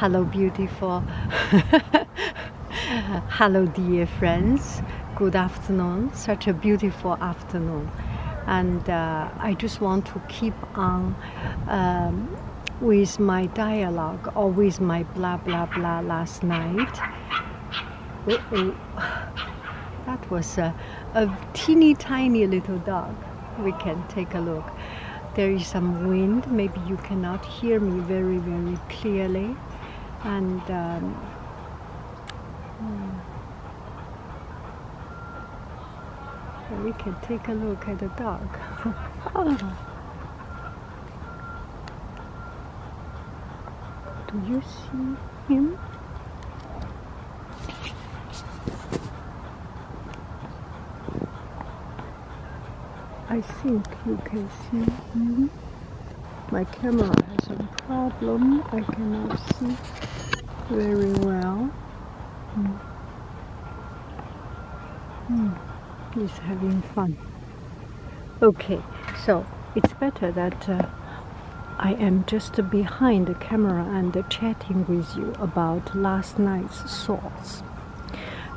Hello, beautiful. Hello, dear friends. Good afternoon. Such a beautiful afternoon. And I just want to keep on with my dialogue or with my blah, blah, blah last night. That was a teeny tiny little dog. We can take a look. There is some wind. Maybe you cannot hear me very, very clearly. And we can take a look at the dog. Do you see him? I think you can see him. My camera has a problem. I cannot see very well. He's having fun. Okay, so it's better that I am just behind the camera and chatting with you about last night's thoughts.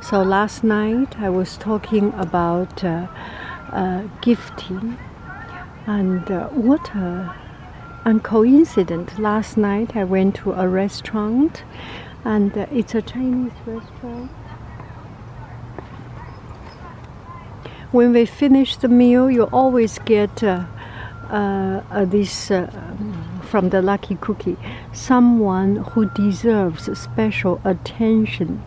So last night I was talking about gifting, and what a coincidence. Last night I went to a restaurant, and it's a Chinese restaurant. When we finish the meal, you always get this from the Lucky Cookie. Someone who deserves special attention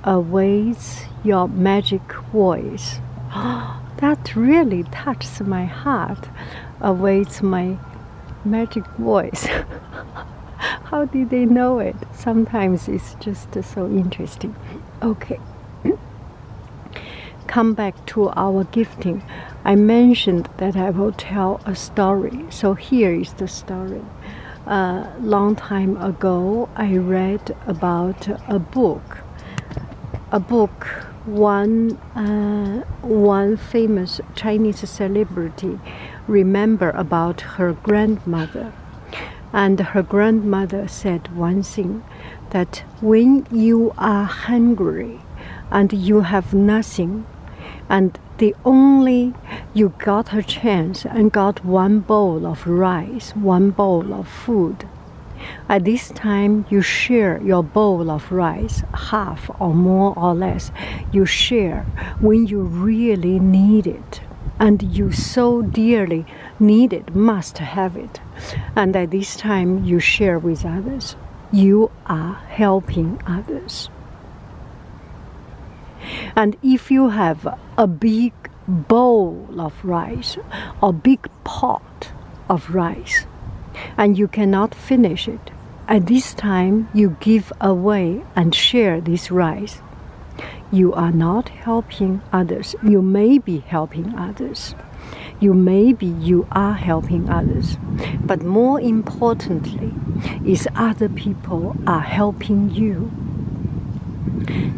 awaits your magic voice. That really touches my heart. Awaits my magic voice. How did they know it? Sometimes it's just so interesting. Okay. Come back to our gifting. I mentioned that I will tell a story. So here is the story. Long time ago, I read about a book. One famous Chinese celebrity remember about her grandmother, and her grandmother said one thing, that when you are hungry and you have nothing, and you got a chance and got one bowl of rice, one bowl of food. At this time, you share your bowl of rice, half or more or less. You share when you really need it, and you so dearly need it, must have it. And at this time, you share with others. You are helping others. And if you have a big bowl of rice or big pot of rice, and you cannot finish it, at this time you give away and share this rice. You are not helping others. You may be helping others. You are helping others. But more importantly is other people are helping you.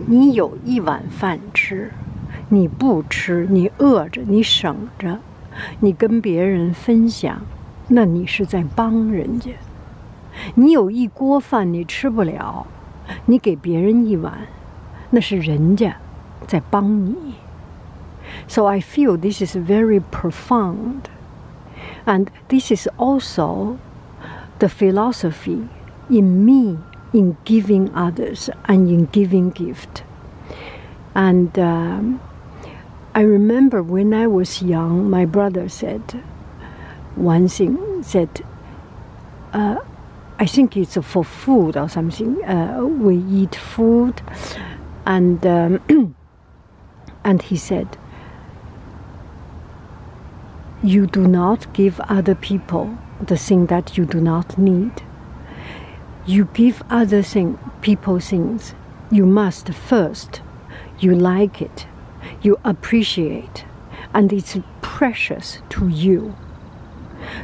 你有一碗饭吃，你不吃，你饿着，你省着，你跟别人分享，那你是在帮人家。你有一锅饭你吃不了，你给别人一碗，那是人家在帮你。So I feel this is very profound, and this is also the philosophy in me in giving others and in giving gift. And I remember when I was young, my brother said one thing, said, I think it's for food or something. We eat food, and he said, you do not give other people the thing that you do not need. You give other people things. You must first, you like it, you appreciate, and it's precious to you.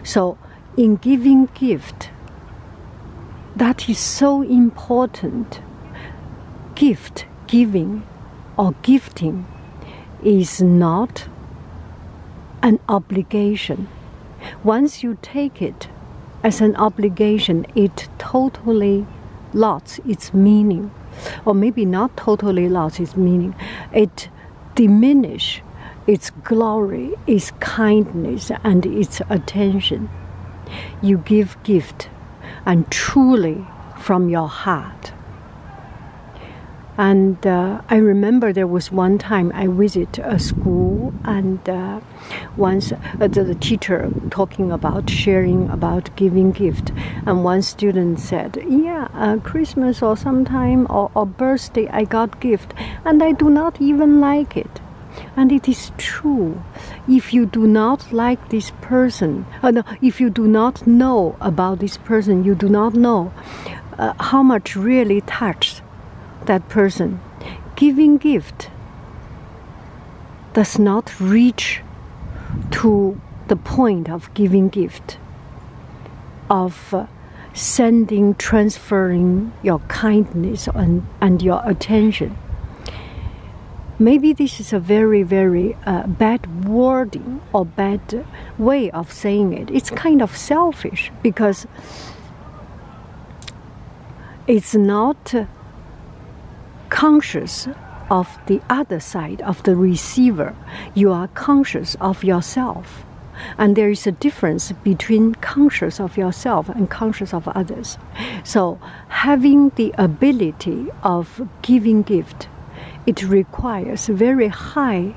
So in giving gift, that is so important. Gift, giving, or gifting is not an obligation. Once you take it as an obligation, it totally lost its meaning, or maybe not totally lost its meaning. It diminishes its glory, its kindness, and its attention. You give gift, and truly from your heart. And I remember there was one time I visited a school, and once the teacher talking about sharing, about giving gift, and one student said, yeah, Christmas or sometime or birthday I got gift, and I do not even like it. And it is true. If you do not like this person, no, if you do not know about this person, you do not know how much really touched that person. Giving gift does not reach to the point of giving gift, of sending, transferring your kindness and your attention. Maybe this is a very, very bad wording or bad way of saying it. It's kind of selfish, because it's not conscious of the other side, of the receiver. You are conscious of yourself. And there is a difference between conscious of yourself and conscious of others. So having the ability of giving gift, it requires very high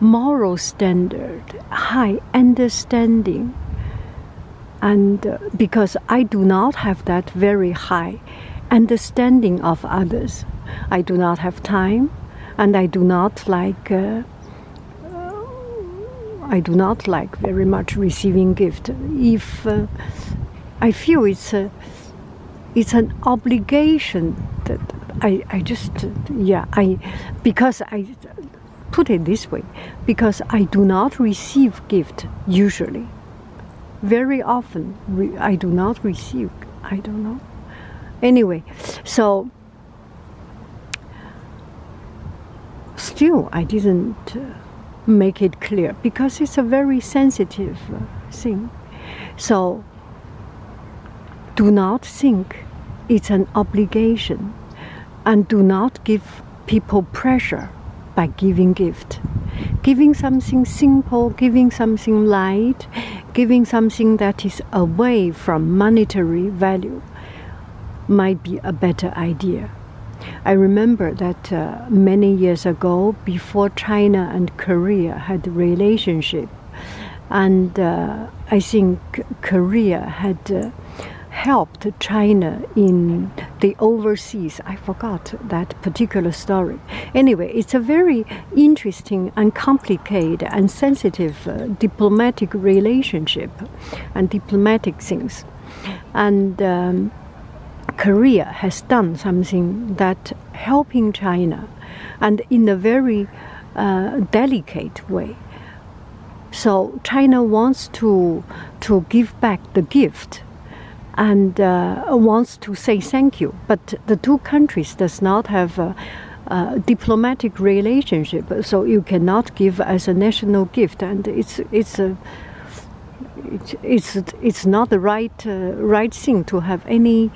moral standard, high understanding. And because I do not have that very high understanding of others, I do not have time, and I do not like very much receiving gift. If I feel it's an obligation that because I put it this way, because I do not receive gift usually. Very often I do not receive. I don't know. Anyway, so still I didn't make it clear, because it's a very sensitive thing. So do not think it's an obligation, and do not give people pressure by giving gift. Giving something simple, giving something light, giving something that is away from monetary value might be a better idea. I remember that many years ago, before China and Korea had a relationship, and I think Korea had helped China in the overseas. I forgot that particular story. Anyway, it's a very interesting and complicated and sensitive diplomatic relationship and diplomatic things. And Korea has done something that helping China, and in a very delicate way. So China wants to give back the gift, and wants to say thank you, but the two countries does not have a diplomatic relationship, so you cannot give as a national gift, and it's not the right thing to have anything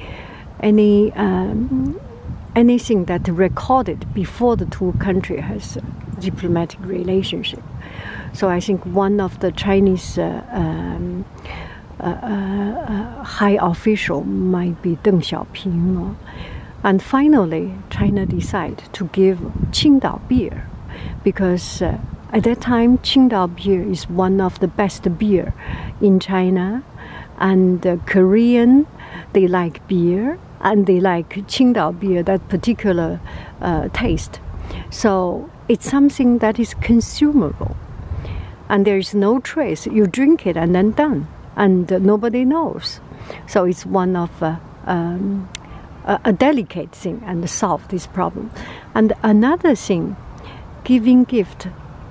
that recorded before the two countries has a diplomatic relationship. So I think one of the Chinese high official might be Deng Xiaoping. And finally, China decided to give Qingdao beer, because at that time, Qingdao beer is one of the best beer in China, and Korean, they like beer, and they like Qingdao beer, that particular taste. So it's something that is consumable, and there is no trace. You drink it and then done. And nobody knows. So it's one of a delicate thing, and solve this problem. And another thing, giving gift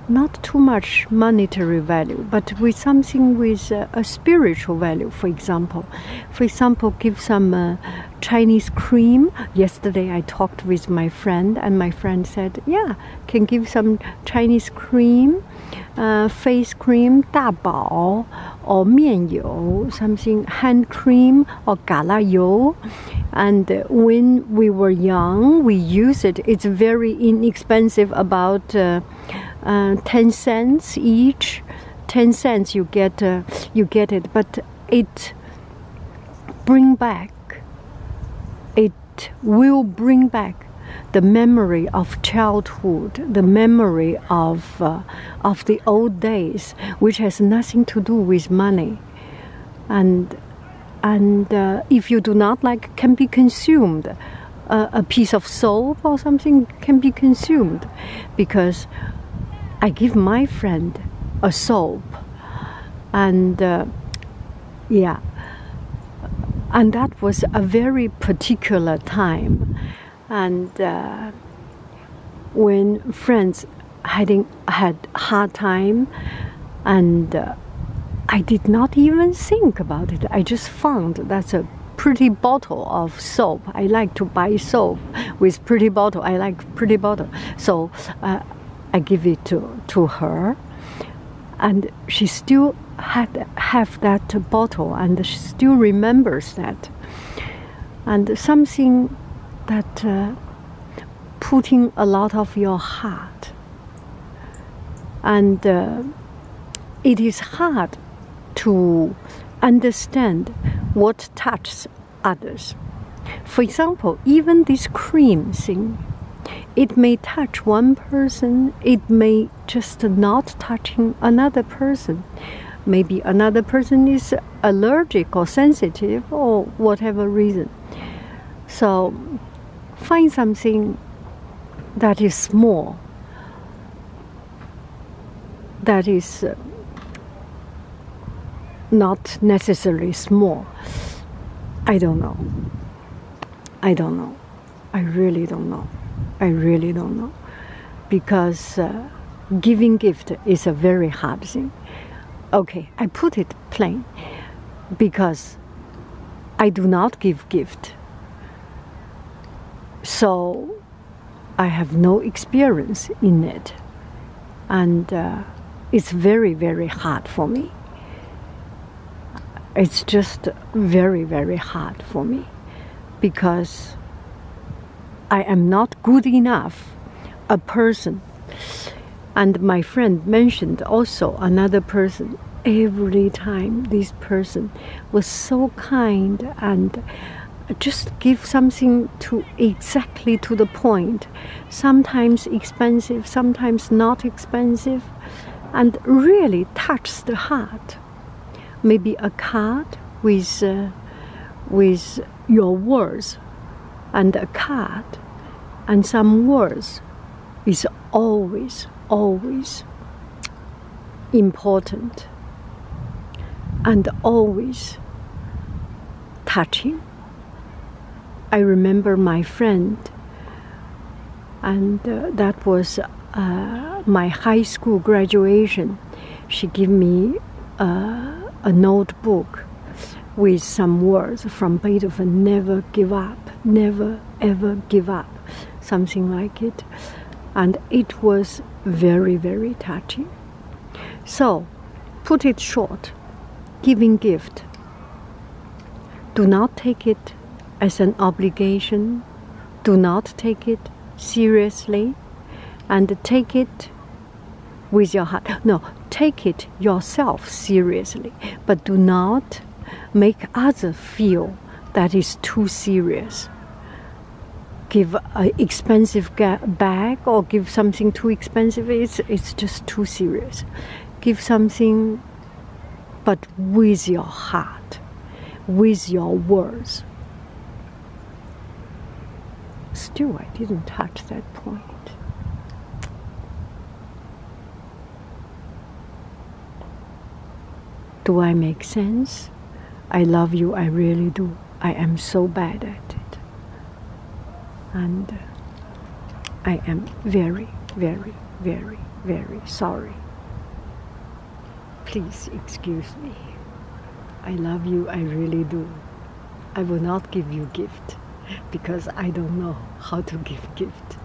not too much monetary value, but with something with a spiritual value. For example, give some Chinese cream. Yesterday I talked with my friend, and my friend said, yeah, can give some Chinese cream, face cream, 大宝, or 面油, something hand cream, or 橄榄油. And when we were young, we use it. It's very inexpensive, about 10 cents each. 10 cents you get it, but it will bring back the memory of childhood, the memory of the old days, which has nothing to do with money. And if you do not like, can be consumed. A piece of soap or something can be consumed, because I give my friend a soap, and yeah, and that was a very particular time, and when friends had hard time, and I did not even think about it. I just found that's a pretty bottle of soap. I like to buy soap with pretty bottle. I like pretty bottle, so I give it to her, and she still have that bottle, and she still remembers that. And something that putting a lot of your heart, and it is hard to understand what touches others. For example, even this cream thing, it may touch one person, it may just not touching another person. Maybe another person is allergic or sensitive or whatever reason. So find something that is small, that is not necessarily small. I don't know. I really don't know. Because giving gift is a very hard thing. Okay, I put it plain, because I do not give gift. So I have no experience in it. And it's very, very hard for me. It's just very, very hard for me, because I am not good enough a person. And my friend mentioned also another person. Every time this person was so kind and just give something exactly to the point. Sometimes expensive, sometimes not expensive, and really touch the heart. Maybe a card with your words, and a card and some words is always important and always touching. I remember my friend, and that was my high school graduation. She gave me a notebook with some words from Beethoven: never give up, never ever give up, something like it. And it was very, very touching. So, put it short, giving gift. Do not take it as an obligation. Do not take it seriously, and take it with your heart. No, take it yourself seriously, but do not make others feel that is too serious. Give an expensive bag or give something too expensive, it's just too serious. Give something, but with your heart, with your words. Still, I didn't touch that point. Do I make sense? I love you, I really do. I am so bad at it. And I am very, very, very, very sorry. Please excuse me. I love you, I really do. I will not give you gift because I don't know how to give gift.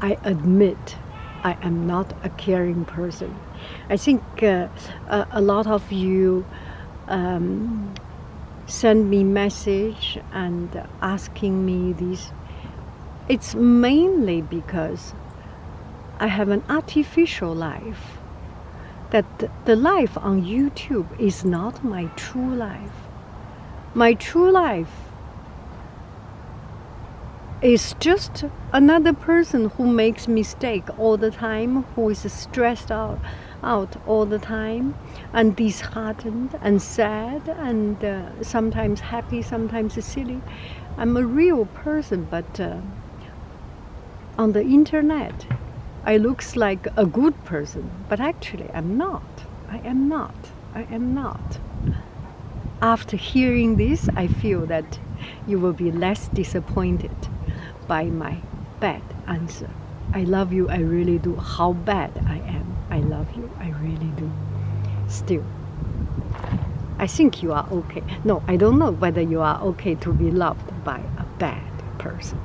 I admit I am not a caring person. I think a lot of you send me message and asking me this. It's mainly because I have an artificial life. That the life on YouTube is not my true life. My true life is just another person who makes mistake all the time, who is stressed out all the time, and disheartened and sad, and sometimes happy, sometimes silly. I'm a real person, but on the internet, I looks like a good person, but actually I'm not. I am not. I am not. After hearing this, I feel that you will be less disappointed by my bad answer. I love you, I really do. How bad I am, I love you, I really do. Still, I think you are okay. No, I don't know whether you are okay to be loved by a bad person.